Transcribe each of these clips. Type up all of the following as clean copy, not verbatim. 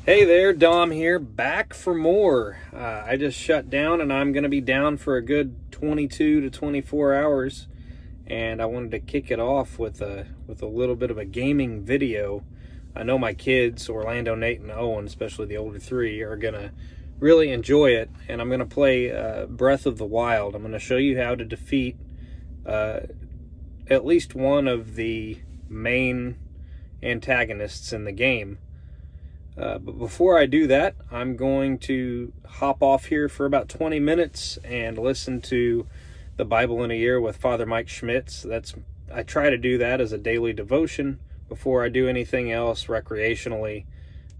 Hey there, Dom here, back for more. I just shut down and I'm going to be down for a good 22 to 24 hours. And I wanted to kick it off with a little bit of a gaming video. I know my kids, Orlando, Nate, and Owen, especially the older three, are going to really enjoy it. And I'm going to play Breath of the Wild. I'm going to show you how to defeat at least one of the main antagonists in the game. But before I do that, I'm going to hop off here for about 20 minutes and listen to the Bible in a Year with Father Mike Schmitz. I try to do that as a daily devotion before I do anything else recreationally.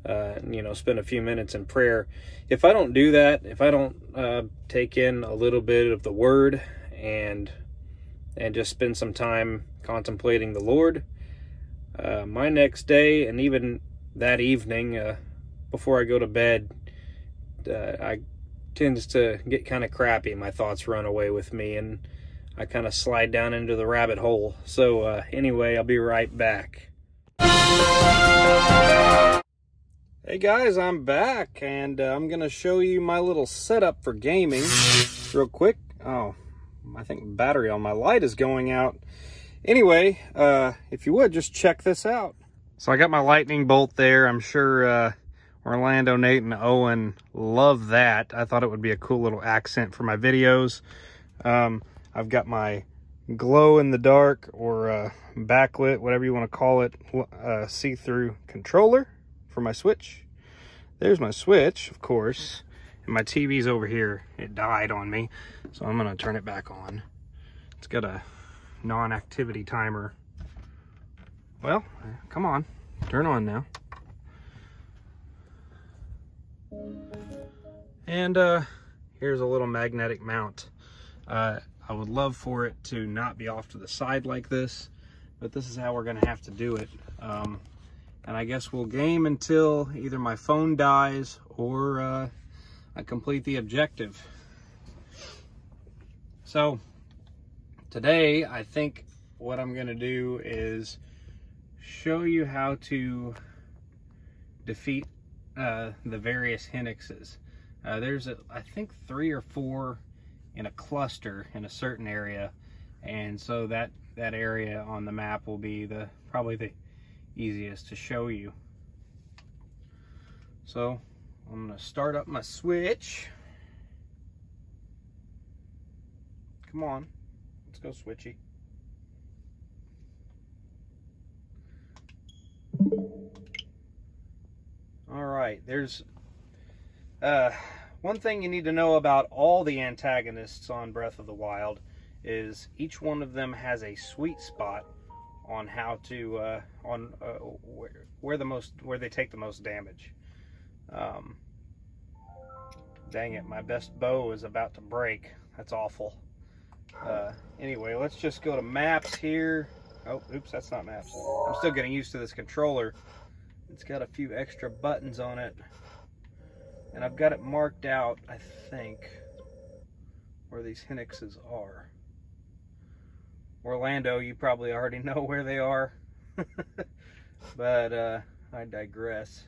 Spend a few minutes in prayer. If I don't do that, if I don't take in a little bit of the Word and just spend some time contemplating the Lord, my next day and even that evening, before I go to bed, I tends to get kind of crappy. My thoughts run away with me, and I kind of slide down into the rabbit hole. So anyway, I'll be right back. Hey guys, I'm back, and I'm going to show you my little setup for gaming real quick. Oh, I think the battery on my light is going out. Anyway, if you would, just check this out. So I got my lightning bolt there. I'm sure Orlando, Nate, and Owen love that. I thought it would be a cool little accent for my videos. I've got my glow in the dark or backlit, whatever you want to call it, see-through controller for my Switch. There's my Switch, of course. And my TV's over here. It died on me, so I'm going to turn it back on. It's got a non-activity timer. Well, come on, turn on now. And here's a little magnetic mount. I would love for it to not be off to the side like this, but this is how we're gonna have to do it. And I guess we'll game until either my phone dies or I complete the objective. So today, I think what I'm gonna do is show you how to defeat the various HINUXs. There's I think 3 or 4 in a cluster in a certain area, and so that area on the map will be probably the easiest to show you. So I'm gonna start up my Switch. Come on, let's go Switchy. All right, there's one thing you need to know about all the antagonists on Breath of the Wild is each one of them has a sweet spot on how to where they take the most damage. Dang it, my best bow is about to break. That's awful. Anyway, let's just go to maps here. Oh, oops, that's not maps. I'm still getting used to this controller. It's got a few extra buttons on it. And I've got it marked out, I think, where these HINUXs are. Orlando, you probably already know where they are. But I digress.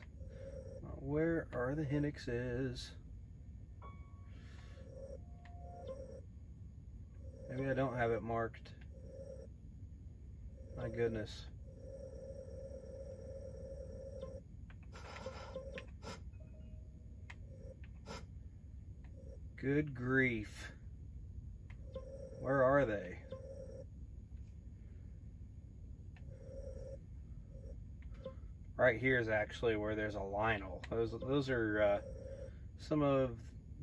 Where are the HINUXs? Maybe I don't have it marked. My goodness. Good grief. Where are they? Right here is actually where there's a Lionel. Those are some of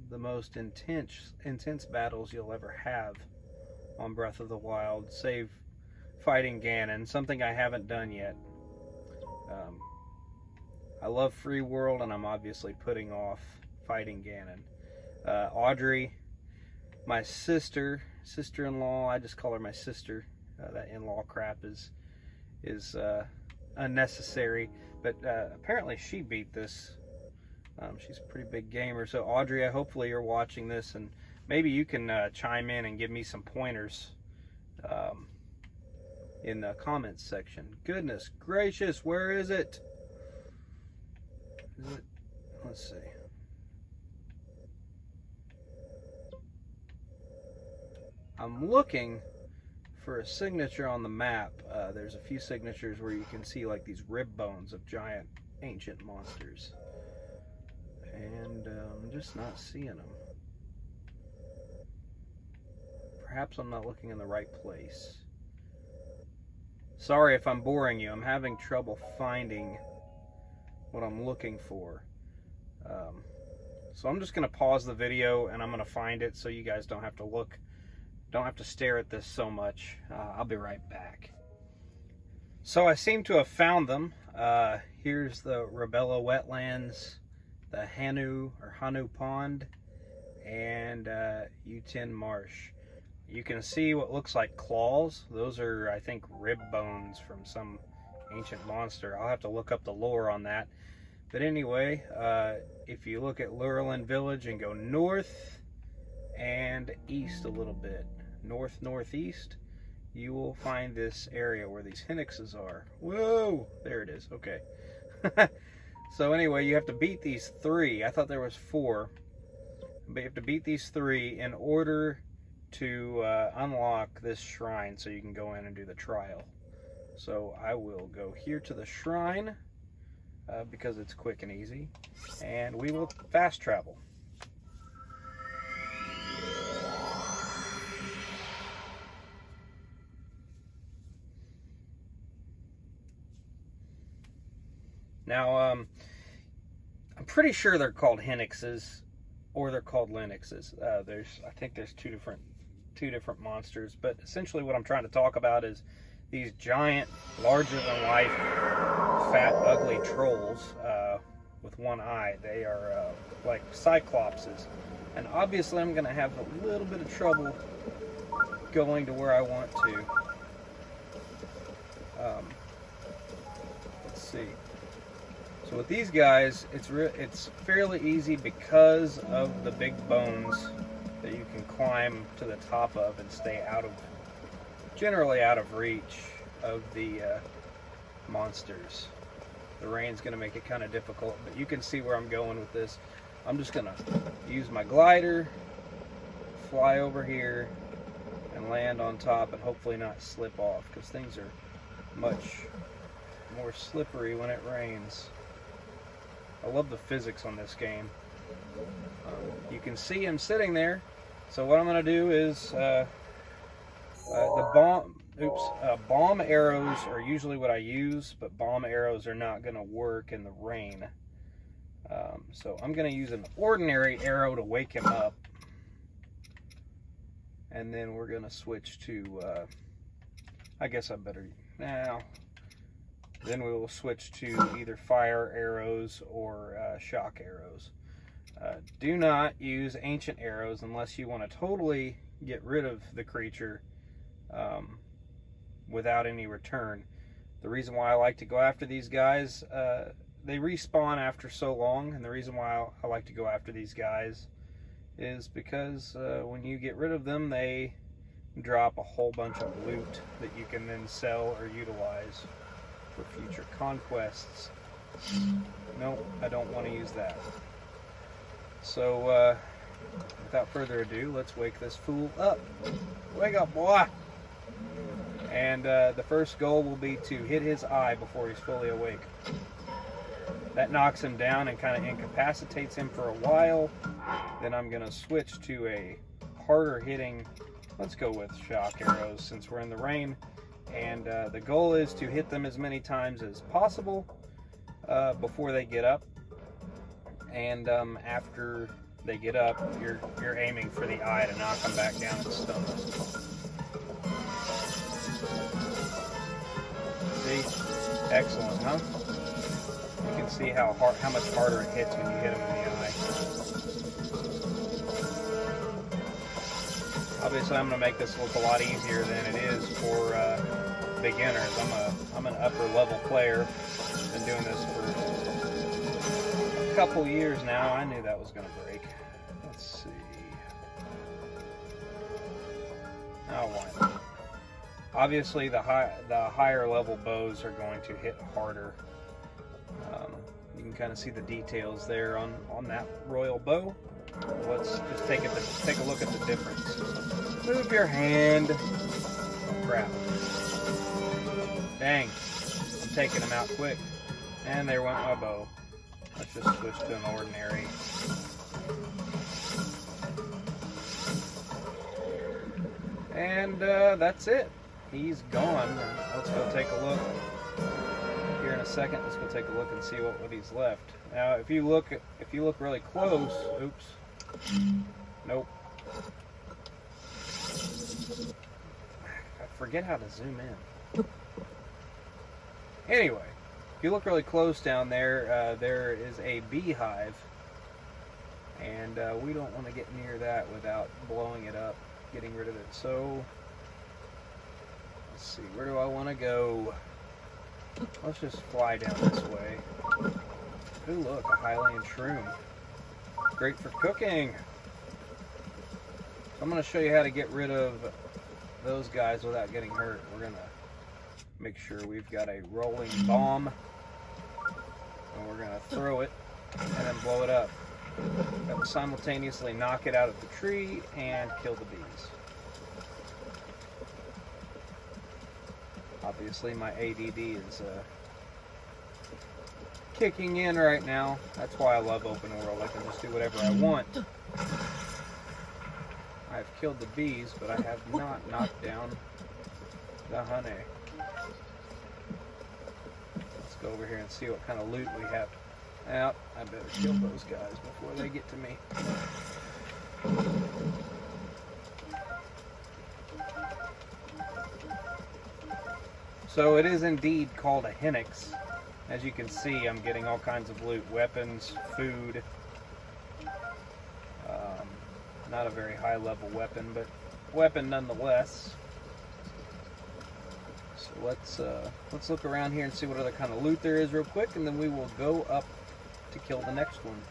the most intense battles you'll ever have on Breath of the Wild, save fighting Ganon, something I haven't done yet. I love Free World, and I'm obviously putting off fighting Ganon. Audrey, my sister-in-law, I just call her my sister. That in-law crap is unnecessary, but apparently she beat this. She's a pretty big gamer. So Audrey, hopefully you're watching this, and maybe you can chime in and give me some pointers in the comments section. Goodness gracious, where is it? Let's see. I'm looking for a signature on the map. There's a few signatures where you can see like these rib bones of giant ancient monsters. And I'm just not seeing them. Perhaps I'm not looking in the right place. Sorry if I'm boring you. I'm having trouble finding what I'm looking for. So I'm just going to pause the video and I'm going to find it so you guys don't have to look. Don't have to stare at this so much. I'll be right back. So I seem to have found them. Here's the Rebella Wetlands, the Hanu Pond, and U10 Marsh. You can see what looks like claws. Those are, I think, rib bones from some ancient monster. I'll have to look up the lore on that. But anyway, if you look at Lurelin Village and go north and east a little bit, northeast, you will find this area where these HINUXs are. Whoa, there it is. Okay. So anyway, you have to beat these 3. I thought there was 4, but you have to beat these 3 in order to unlock this shrine so you can go in and do the trial. So I will go here to the shrine because it's quick and easy, and we will fast travel. Now, I'm pretty sure they're called HINUXs, or they're called Linuxes. I think there's two different monsters, but essentially what I'm trying to talk about is these giant, larger-than-life, fat, ugly trolls with one eye. They are like cyclopses, and obviously I'm going to have a little bit of trouble going to where I want to. Let's see. So with these guys, it's fairly easy because of the big bones that you can climb to the top of and stay generally out of reach of the monsters. The rain's going to make it kind of difficult, but you can see where I'm going with this. I'm just going to use my glider, fly over here, and land on top and hopefully not slip off, because things are much more slippery when it rains. I love the physics on this game. You can see him sitting there. So what I'm going to do is bomb arrows are usually what I use, but bomb arrows are not going to work in the rain. So I'm going to use an ordinary arrow to wake him up, and then we're going to switch to. I guess I better now. Then we will switch to either fire arrows or shock arrows. Do not use ancient arrows unless you want to totally get rid of the creature without any return. The reason why I like to go after these guys, they respawn after so long, and the reason why I like to go after these guys is because when you get rid of them, they drop a whole bunch of loot that you can then sell or utilize for future conquests. Nope, I don't want to use that. So, without further ado, let's wake this fool up. Wake up, boy! And the first goal will be to hit his eye before he's fully awake. That knocks him down and kind of incapacitates him for a while. Then I'm going to switch to a harder hitting, let's go with shock arrows since we're in the rain. And the goal is to hit them as many times as possible before they get up. And after they get up, you're aiming for the eye to knock them back down and stun them. See? Excellent, huh? You can see how much harder it hits when you hit them in the eye. Obviously, I'm going to make this look a lot easier than it is for beginners. I'm an upper level player. Been doing this for a couple years now. I knew that was going to break. Let's see. Oh, why not? Obviously, the higher level bows are going to hit harder. You can kind of see the details there on that royal bow. Let's just take a look at the difference. Move your hand. Oh, crap. Dang. I'm taking them out quick. And there went my bow. Let's just switch to an ordinary. And that's it. He's gone. Let's go take a look. Here in a second, let's go take a look and see what he's left. Now, if you look really close, oops. Nope. I forget how to zoom in. Anyway, if you look really close down there, there is a beehive, and we don't want to get near that without blowing it up, getting rid of it. So, let's see, where do I want to go? Let's just fly down this way. Ooh, look, a Hylian shroom. Great for cooking. So I'm going to show you how to get rid of those guys without getting hurt. We're going to make sure we've got a rolling bomb. And we're going to throw it and then blow it up. That will simultaneously knock it out of the tree and kill the bees. Obviously my ADD is kicking in right now. That's why I love open world. I can just do whatever I want. I've killed the bees, but I have not knocked down the honey. Let's go over here and see what kind of loot we have. Yep, I better kill those guys before they get to me. So it is indeed called a HINUX. As you can see, I'm getting all kinds of loot, weapons, food. Not a very high level weapon, but weapon nonetheless. So let's look around here and see what other kind of loot there is real quick, and then we will go up to kill the next one.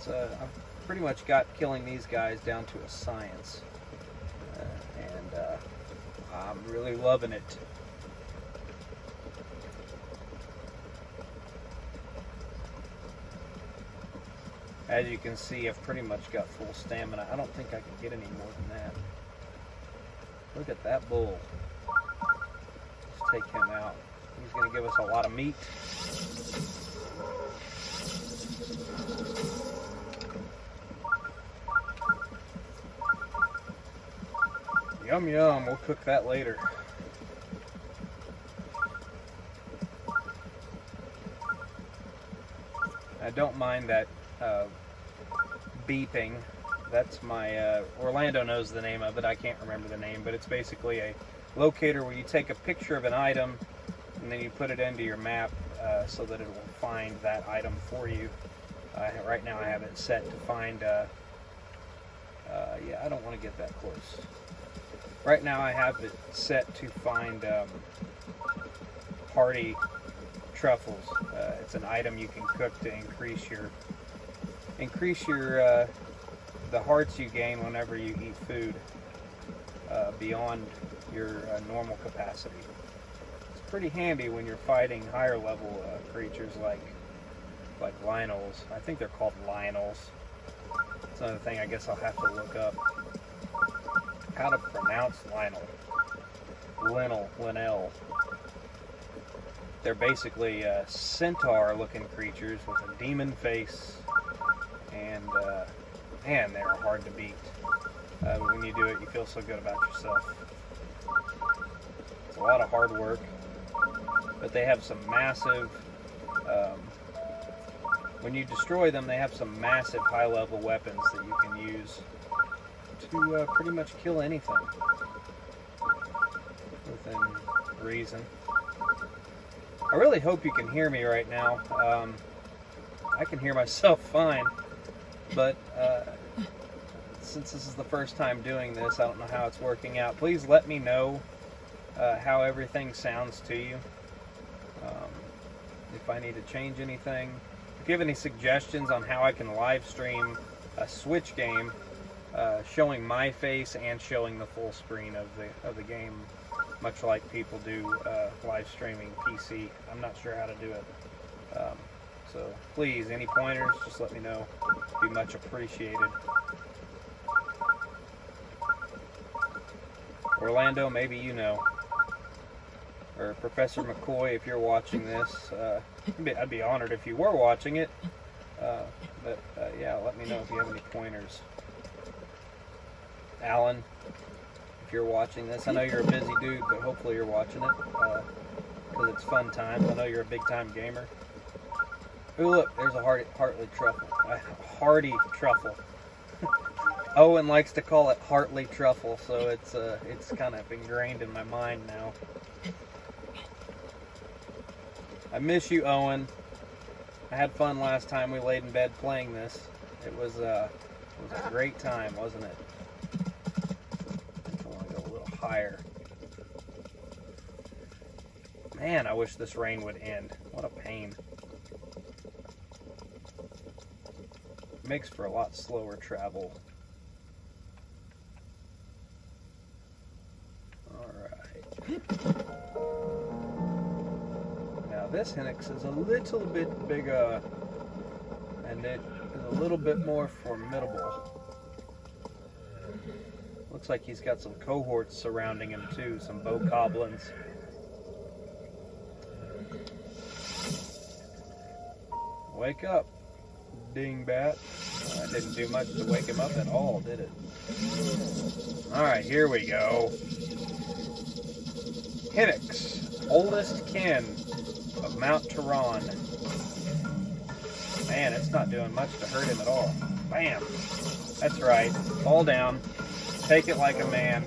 I've pretty much got killing these guys down to a science, and I'm really loving it. As you can see, I've pretty much got full stamina. I don't think I can get any more than that. Look at that bull. Let's take him out. He's going to give us a lot of meat. Yum yum, we'll cook that later. I don't mind that beeping. That's my, Orlando knows the name of it, I can't remember the name, but it's basically a locator where you take a picture of an item and then you put it into your map so that it will find that item for you. Right now I have it set to find, yeah, I don't want to get that close. Right now I have it set to find party truffles. It's an item you can cook to increase your the hearts you gain whenever you eat food beyond your normal capacity. It's pretty handy when you're fighting higher level creatures like Lionels. I think they're called Lionels. That's another thing I guess I'll have to look up. How to pronounce Lionel. They're basically centaur-looking creatures with a demon face, and man, they're hard to beat. But when you do it, you feel so good about yourself. It's a lot of hard work, but they have some massive. When you destroy them, they have some massive high-level weapons that you can use to pretty much kill anything within reason. I really hope you can hear me right now. I can hear myself fine, but since this is the first time doing this, I don't know how it's working out. Please let me know how everything sounds to you. If I need to change anything. If you have any suggestions on how I can live stream a Switch game, showing my face and showing the full screen of the game, much like people do live streaming PC. I'm not sure how to do it. So please, any pointers, just let me know. Be much appreciated. Orlando, maybe you know. Or Professor McCoy, if you're watching this. I'd be honored if you were watching it. But yeah, let me know if you have any pointers. Alan, if you're watching this, I know you're a busy dude, but hopefully you're watching it. Because it's fun times. I know you're a big time gamer. Ooh, look, there's a Hartley truffle. A hearty truffle. Owen likes to call it Hartley truffle, so it's kind of ingrained in my mind now. I miss you, Owen. I had fun last time we laid in bed playing this. It was a great time, wasn't it? I want to go a little higher. Man, I wish this rain would end. What a pain. Makes for a lot slower travel. Alright. Now this HINUX is a little bit bigger, and it is a little bit more formidable. Looks like he's got some cohorts surrounding him too, some bokoblins. Wake up, dingbat. That didn't do much to wake him up at all, did it? Alright, here we go. HINUX, oldest kin of Mount Taran. Man, it's not doing much to hurt him at all. Bam! That's right. Fall down. Take it like a man.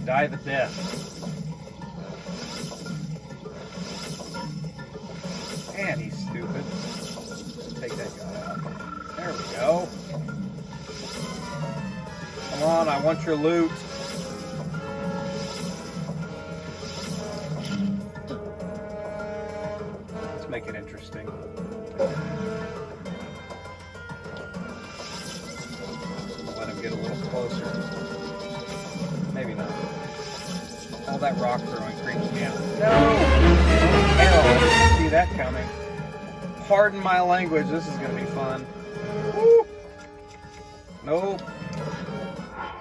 Die the death. Man, he's stupid. Take that guy out. There we go. Come on, I want your loot. Let's make it interesting. Let him get a little closer. Maybe not. All that rock throwing creeps me out. No! Hell, I didn't see that coming. Pardon my language, this is going to be fun. Woo! Nope.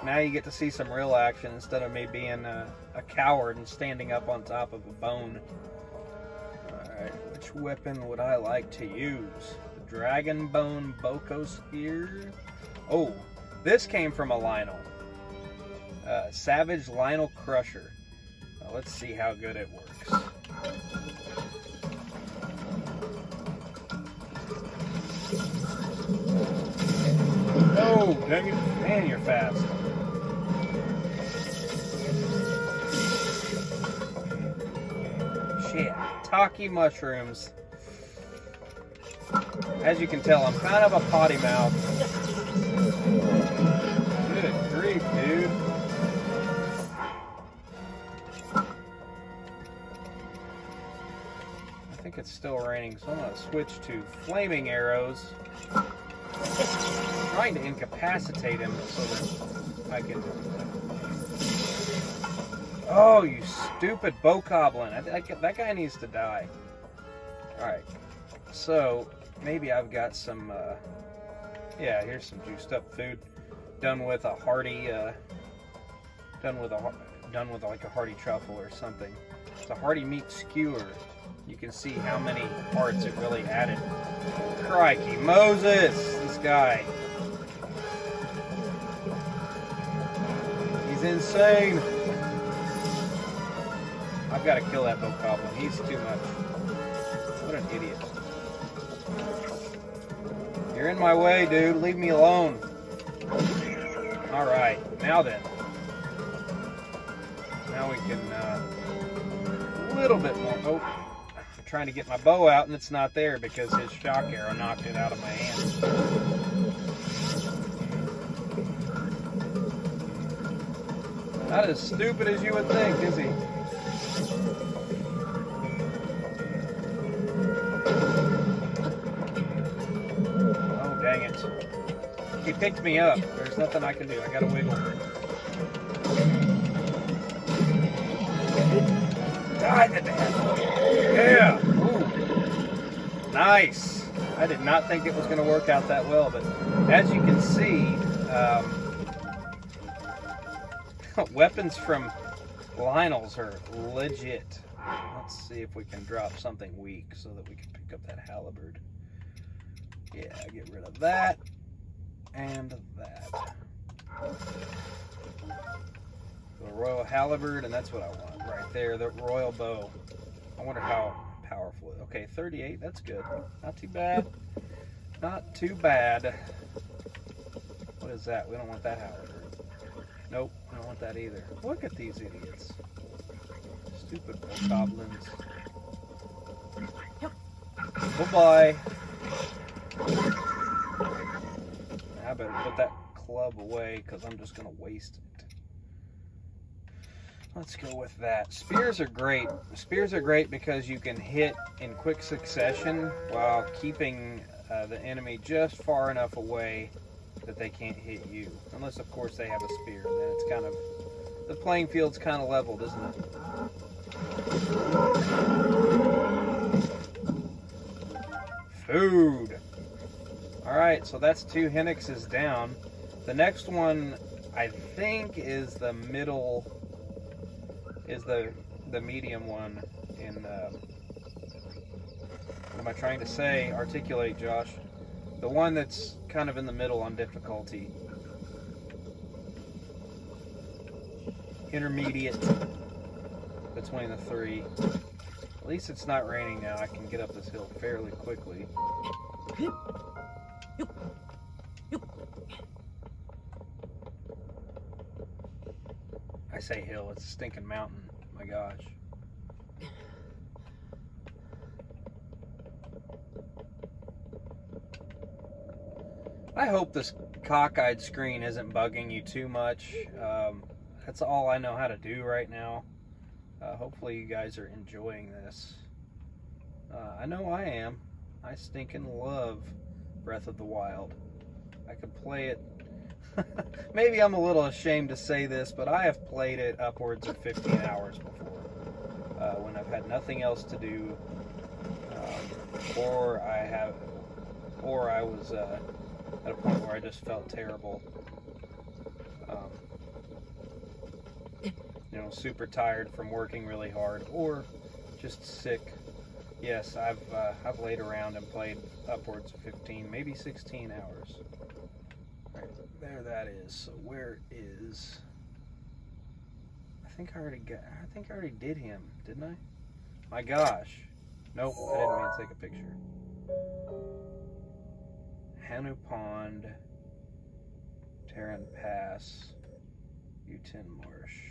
Now you get to see some real action instead of me being a coward and standing up on top of a bone. Alright, which weapon would I like to use? The Dragon Bone Boko Spear? Oh, this came from a Lionel. Savage Lionel Crusher. Now, let's see how good it works. Oh, dang it. Man, you're fast. Shit. Taki mushrooms. As you can tell, I'm kind of a potty mouth. Good grief, dude. I think it's still raining, so I'm going to switch to flaming arrows. I'm trying to incapacitate him so that I can... Oh, you stupid bokoblin. That guy needs to die. Alright. So, maybe I've got some... yeah, here's some juiced up food. Done with a hearty... done with like a hearty truffle or something. It's a hearty meat skewer. You can see how many parts it really added. Crikey, Moses! This guy. He's insane. I've got to kill that bokoblin. He's too much. What an idiot. You're in my way, dude. Leave me alone. Alright, now then. Now we can, a little bit more. Oh. Trying to get my bow out and it's not there because his shock arrow knocked it out of my hand. Not as stupid as you would think, is he? Oh, dang it. He picked me up. There's nothing I can do. I gotta wiggle. Die to death. Yeah. Ooh. Nice! I did not think it was going to work out that well, but as you can see, weapons from Lionel's are legit. Let's see if we can drop something weak so that we can pick up that halberd. Yeah, get rid of that and that. The royal halberd, and that's what I want right there, the royal bow. I wonder how powerful. Okay, 38, that's good. Not too bad. Not too bad. What is that? We don't want that halberd. Nope, I don't want that either. Look at these idiots. Stupid goblins. Bye-bye. I better put that club away because I'm just going to waste it. Let's go with that. Spears are great. Spears are great because you can hit in quick succession while keeping the enemy just far enough away that they can't hit you. Unless, of course, they have a spear. Then it's kind of... the playing field's kind of leveled, isn't it? Food! Alright, so that's 2 HINUXs down. The next one, I think, is the middle... is the medium one in... what am I trying to say? Articulate, Josh. The one that's kind of in the middle on difficulty. Intermediate between the 3. At least it's not raining now. I can get up this hill fairly quickly. I say hill, it's a stinking mountain. My gosh. I hope this cockeyed screen isn't bugging you too much. That's all I know how to do right now. Hopefully you guys are enjoying this. I know I am. I stinking love Breath of the Wild. I could play it. Maybe I'm a little ashamed to say this, but I have played it upwards of 15 hours before. When I've had nothing else to do, or I was at a point where I just felt terrible. You know, super tired from working really hard, or just sick. Yes, I've laid around and played upwards of 15, maybe 16 hours. Right, there that is. So where is? I think I already did him, didn't I? My gosh. Nope, I didn't mean to take a picture. Hanu Pond, Taran Pass, Utin Marsh.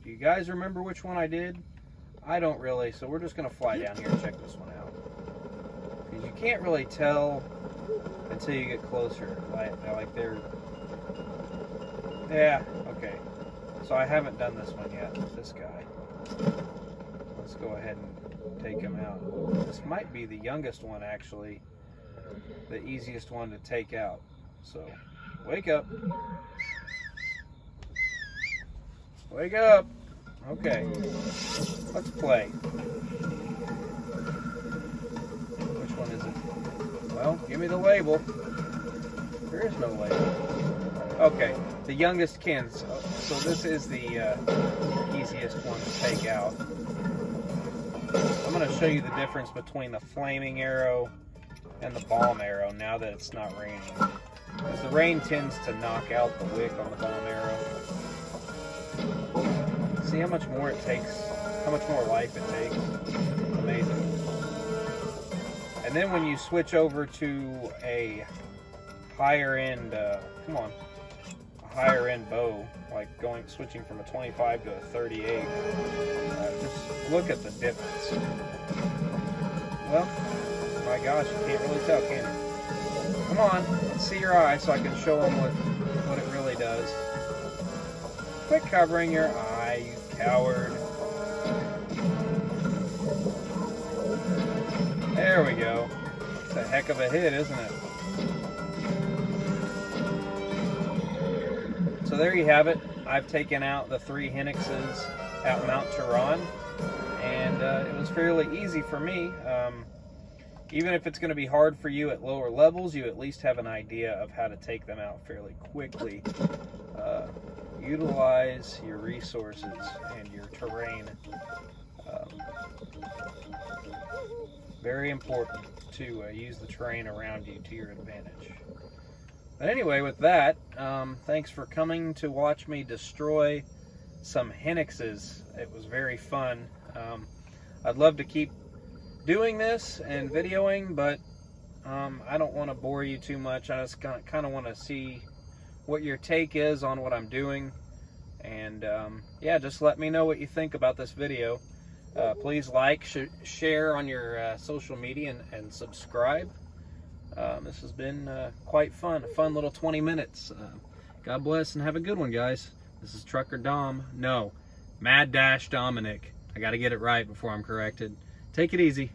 Do you guys remember which one I did? I don't really, so we're just going to fly down here and check this one out. Because you can't really tell until you get closer. Like they're... Yeah, okay. So I haven't done this one yet with this guy. Let's go ahead and take him out. This might be the youngest one, actually. The easiest one to take out. So, wake up. Wake up! Okay. Let's play. Which one is it? Well, give me the label. There is no label. Okay. The youngest kin. So this is the easiest one to take out. I'm going to show you the difference between the flaming arrow and the bomb arrow now that it's not raining. Because the rain tends to knock out the wick on the bomb arrow. See how much more it takes, how much more life it takes. Amazing. And then when you switch over to a higher end, a higher end bow, like switching from a 25 to a 38, just look at the difference. Well, my gosh, you can't really tell, can you? Come on, let's see your eye so I can show them what it really does. Quit covering your eye, you coward. There we go. It's a heck of a hit, isn't it? So there you have it. I've taken out the 3 HINUXs at Mount Taran, and it was fairly easy for me. Even if it's going to be hard for you at lower levels, you at least have an idea of how to take them out fairly quickly. Utilize your resources and your terrain. Very important to use the terrain around you to your advantage. But anyway, with that, thanks for coming to watch me destroy some HINUXes. It was very fun. I'd love to keep doing this and videoing, but I don't want to bore you too much. I just kind of want to see what your take is on what I'm doing. And yeah, just let me know what you think about this video. Please like, share on your social media, and subscribe. This has been quite fun. A fun little 20 minutes. God bless and have a good one, guys. This is Trucker Dom. No, Mad Dash Dominic. I got to get it right before I'm corrected. Take it easy.